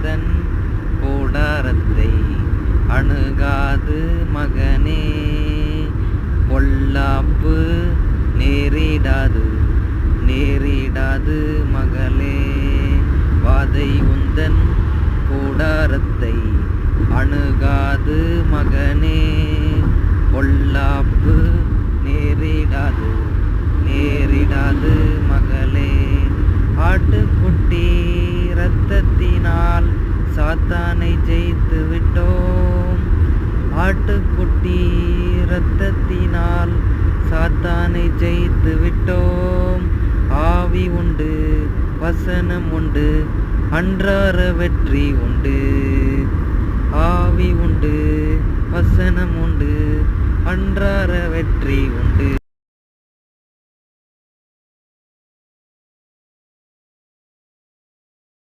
உந்தன் கூடாரத்தை அணுகாது மகனே. பொல்லாப்பு நேரிடாது நேரிடாது மகளே. வாதை உந்தன் கூடாரத்தை அணுகாது மகனே. பொல்லாப்பு நேரிடாது நேரிடாது மகளே. ஆட்டுக்குட்டி இரத்தத்தினால் சாத்தானை ஜெயித்து விட்டோம். ஆட்டுக்குட்டி இரத்தத்தினால் சாத்தானை ஜெயித்து விட்டோம். ஆவி உண்டு, வசனம் உண்டு, அன்றாட வெற்றி உண்டு. ஆவி உண்டு, வசனம் உண்டு, அன்றாட வெற்றி உண்டு.